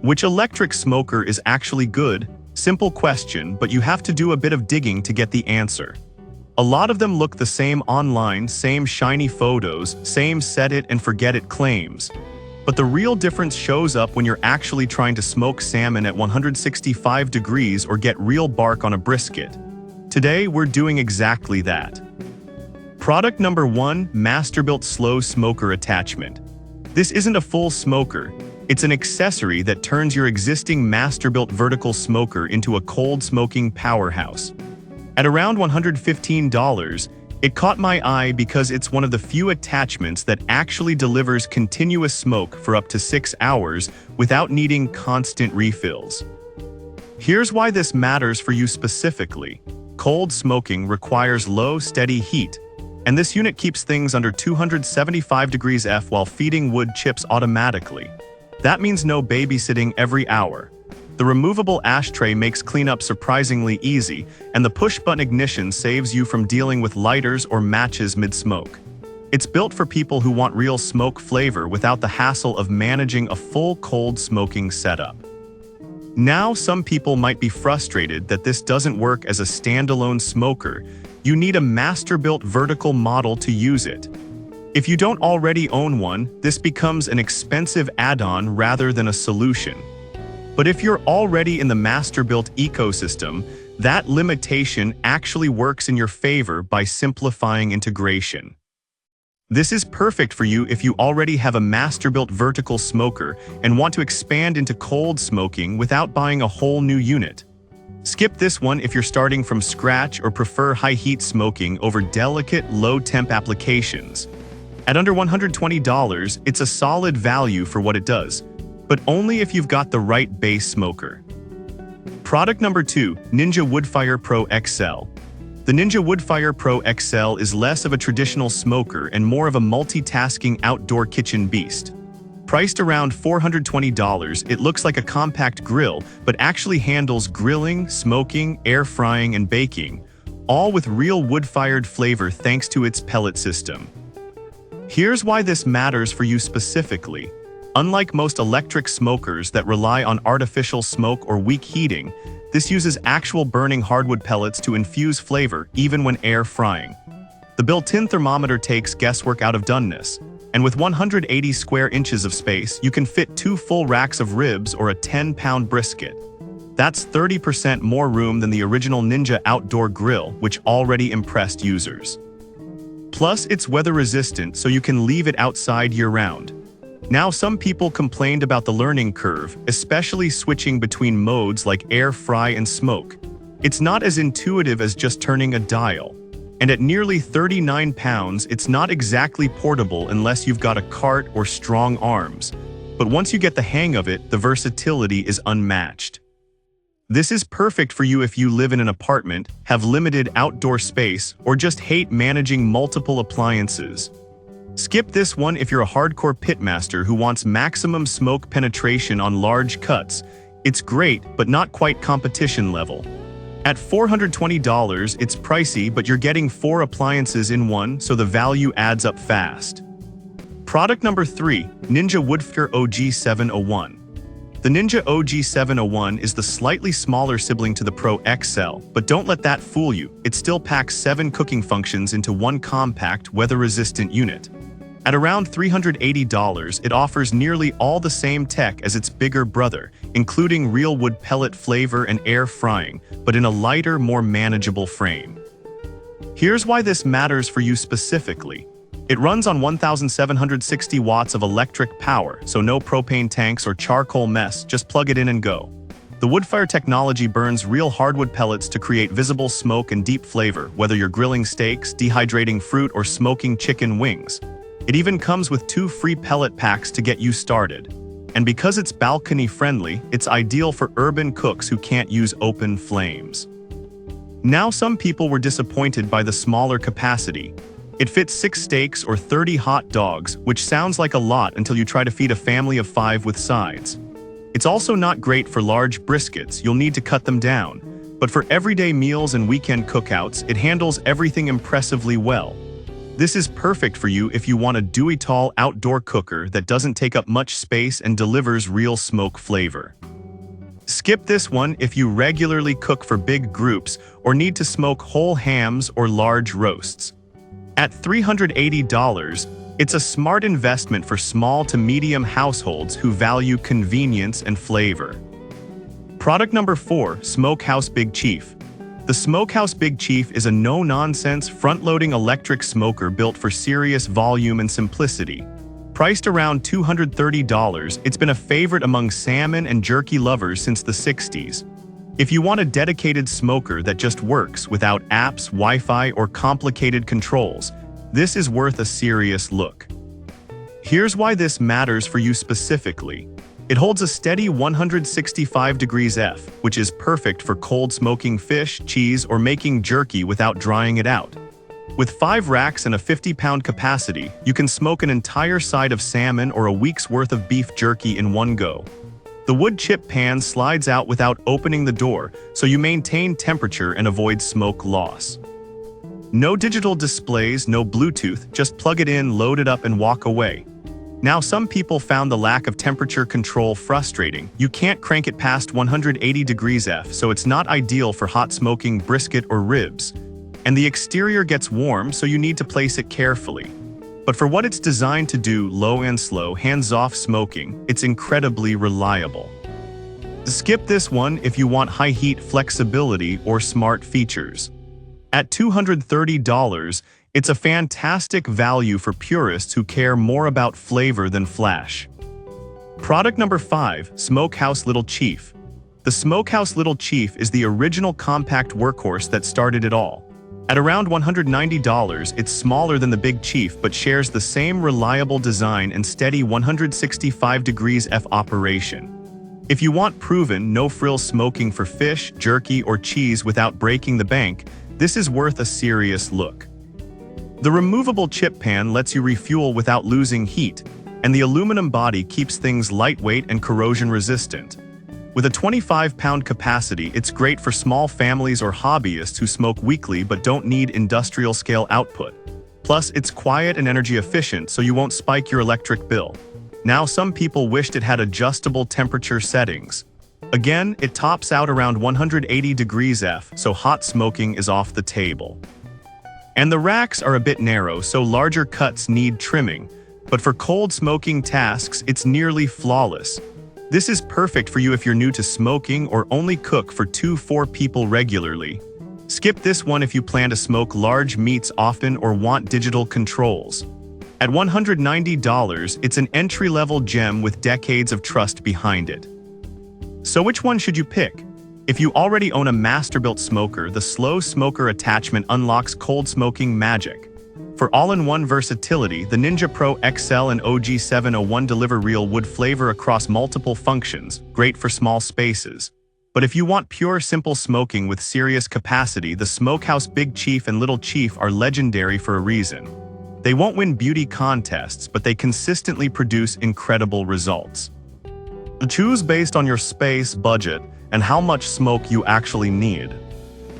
Which electric smoker is actually good? Simple question, but you have to do a bit of digging to get the answer. A lot of them look the same online, same shiny photos, same set it and forget it claims. But the real difference shows up when you're actually trying to smoke salmon at 165 degrees or get real bark on a brisket. Today, we're doing exactly that. Product number 1, Masterbuilt Slow Smoker Attachment. This isn't a full smoker. It's an accessory that turns your existing Masterbuilt vertical smoker into a cold smoking powerhouse. At around $115, it caught my eye because it's one of the few attachments that actually delivers continuous smoke for up to 6 hours without needing constant refills. Here's why this matters for you specifically. Cold smoking requires low, steady heat, and this unit keeps things under 275 degrees F while feeding wood chips automatically. That means no babysitting every hour. The removable ashtray makes cleanup surprisingly easy, and the push-button ignition saves you from dealing with lighters or matches mid-smoke. It's built for people who want real smoke flavor without the hassle of managing a full cold smoking setup. Now, some people might be frustrated that this doesn't work as a standalone smoker. You need a Masterbuilt vertical model to use it. If you don't already own one, this becomes an expensive add-on rather than a solution. But if you're already in the Masterbuilt ecosystem, that limitation actually works in your favor by simplifying integration. This is perfect for you if you already have a Masterbuilt vertical smoker and want to expand into cold smoking without buying a whole new unit. Skip this one if you're starting from scratch or prefer high-heat smoking over delicate, low-temp applications. At under $120, it's a solid value for what it does, but only if you've got the right base smoker. Product number 2, Ninja Woodfire Pro XL. The Ninja Woodfire Pro XL is less of a traditional smoker and more of a multitasking outdoor kitchen beast. Priced around $420, it looks like a compact grill, but actually handles grilling, smoking, air frying, and baking, all with real wood-fired flavor thanks to its pellet system. Here's why this matters for you specifically. Unlike most electric smokers that rely on artificial smoke or weak heating, this uses actual burning hardwood pellets to infuse flavor even when air frying. The built-in thermometer takes guesswork out of doneness, and with 180 square inches of space, you can fit 2 full racks of ribs or a 10-pound brisket. That's 30% more room than the original Ninja outdoor grill, which already impressed users. Plus, it's weather-resistant, so you can leave it outside year-round. Now, some people complained about the learning curve, especially switching between modes like air fry and smoke. It's not as intuitive as just turning a dial. And at nearly 39 pounds, it's not exactly portable unless you've got a cart or strong arms. But once you get the hang of it, the versatility is unmatched. This is perfect for you if you live in an apartment, have limited outdoor space, or just hate managing multiple appliances. Skip this one if you're a hardcore pitmaster who wants maximum smoke penetration on large cuts. It's great, but not quite competition level. At $420, it's pricey, but you're getting 4 appliances in one, so the value adds up fast. Product number 3, Ninja Woodfire OG701. The Ninja OG701 is the slightly smaller sibling to the Pro XL, but don't let that fool you. It still packs 7 cooking functions into one compact, weather-resistant unit. At around $380, it offers nearly all the same tech as its bigger brother, including real wood pellet flavor and air frying, but in a lighter, more manageable frame. Here's why this matters for you specifically. It runs on 1,760 watts of electric power, so no propane tanks or charcoal mess, just plug it in and go. The Woodfire technology burns real hardwood pellets to create visible smoke and deep flavor, whether you're grilling steaks, dehydrating fruit, or smoking chicken wings. It even comes with 2 free pellet packs to get you started. And because it's balcony-friendly, it's ideal for urban cooks who can't use open flames. Now, some people were disappointed by the smaller capacity. It fits 6 steaks or 30 hot dogs, which sounds like a lot until you try to feed a family of 5 with sides. It's also not great for large briskets, you'll need to cut them down. But for everyday meals and weekend cookouts, it handles everything impressively well. This is perfect for you if you want a dewy tall outdoor cooker that doesn't take up much space and delivers real smoke flavor. Skip this one if you regularly cook for big groups or need to smoke whole hams or large roasts. At $380, it's a smart investment for small to medium households who value convenience and flavor. Product number 4, Smokehouse Big Chief. The Smokehouse Big Chief is a no-nonsense, front-loading electric smoker built for serious volume and simplicity. Priced around $230, it's been a favorite among salmon and jerky lovers since the 60s. If you want a dedicated smoker that just works without apps, Wi-Fi, or complicated controls, this is worth a serious look. Here's why this matters for you specifically. It holds a steady 165 degrees F, which is perfect for cold smoking fish, cheese, or making jerky without drying it out. With 5 racks and a 50-pound capacity, you can smoke an entire side of salmon or a week's worth of beef jerky in one go. The wood chip pan slides out without opening the door, so you maintain temperature and avoid smoke loss. No digital displays, no Bluetooth, just plug it in, load it up, and walk away. Now, some people found the lack of temperature control frustrating. You can't crank it past 180 degrees F, so it's not ideal for hot smoking brisket or ribs. And the exterior gets warm, so you need to place it carefully. But for what it's designed to do, low and slow, hands-off smoking, it's incredibly reliable. Skip this one if you want high heat flexibility or smart features. At $230, it's a fantastic value for purists who care more about flavor than flash. Product number 5, Smokehouse Little Chief. The Smokehouse Little Chief is the original compact workhorse that started it all. At around $190, it's smaller than the Big Chief but shares the same reliable design and steady 165 degrees F operation. If you want proven, no-frill smoking for fish, jerky, or cheese without breaking the bank, this is worth a serious look. The removable chip pan lets you refuel without losing heat, and the aluminum body keeps things lightweight and corrosion-resistant. With a 25-pound capacity, it's great for small families or hobbyists who smoke weekly but don't need industrial-scale output. Plus, it's quiet and energy-efficient, so you won't spike your electric bill. Now, some people wished it had adjustable temperature settings. Again, it tops out around 180 degrees F, so hot smoking is off the table. And the racks are a bit narrow, so larger cuts need trimming, but for cold smoking tasks, it's nearly flawless. This is perfect for you if you're new to smoking or only cook for 2-4 people regularly. Skip this one if you plan to smoke large meats often or want digital controls. At $190, it's an entry-level gem with decades of trust behind it. So which one should you pick? If you already own a master-built smoker, the slow smoker attachment unlocks cold smoking magic. For all-in-one versatility, the Ninja Pro XL and OG701 deliver real wood flavor across multiple functions, great for small spaces. But if you want pure, simple smoking with serious capacity, the Smokehouse Big Chief and Little Chief are legendary for a reason. They won't win beauty contests, but they consistently produce incredible results. Choose based on your space, budget, and how much smoke you actually need.